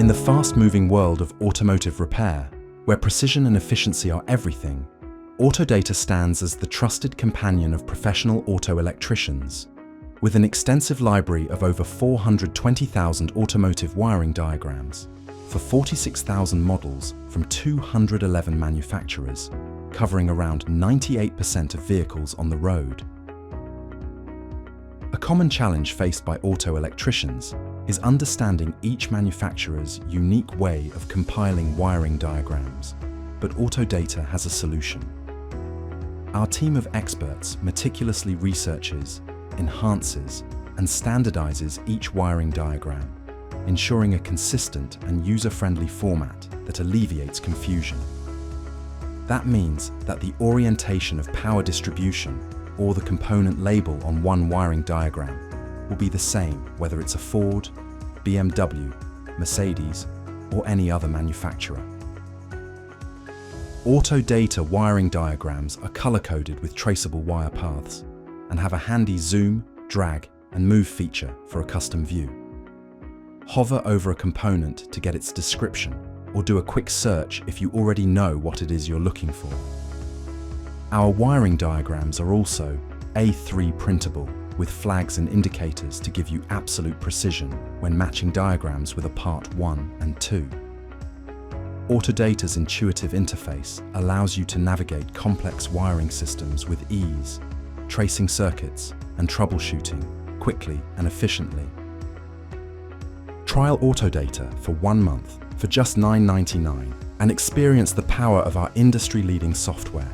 In the fast-moving world of automotive repair, where precision and efficiency are everything, Autodata stands as the trusted companion of professional auto electricians. With an extensive library of over 420,000 automotive wiring diagrams for 46,000 models from 211 manufacturers, covering around 98% of vehicles on the road. A common challenge faced by auto electricians is understanding each manufacturer's unique way of compiling wiring diagrams, but Autodata has a solution. Our team of experts meticulously researches, enhances, and standardizes each wiring diagram, ensuring a consistent and user-friendly format that alleviates confusion. That means that the orientation of power distribution or the component label on one wiring diagram will be the same whether it's a Ford, BMW, Mercedes, or any other manufacturer. Autodata wiring diagrams are color-coded with traceable wire paths and have a handy zoom, drag, and move feature for a custom view. Hover over a component to get its description, or do a quick search if you already know what it is you're looking for. Our wiring diagrams are also A3 printable, with flags and indicators to give you absolute precision when matching diagrams with a Part 1 and 2. Autodata's intuitive interface allows you to navigate complex wiring systems with ease, tracing circuits and troubleshooting quickly and efficiently. Trial Autodata for 1 month for just $9.99 and experience the power of our industry-leading software.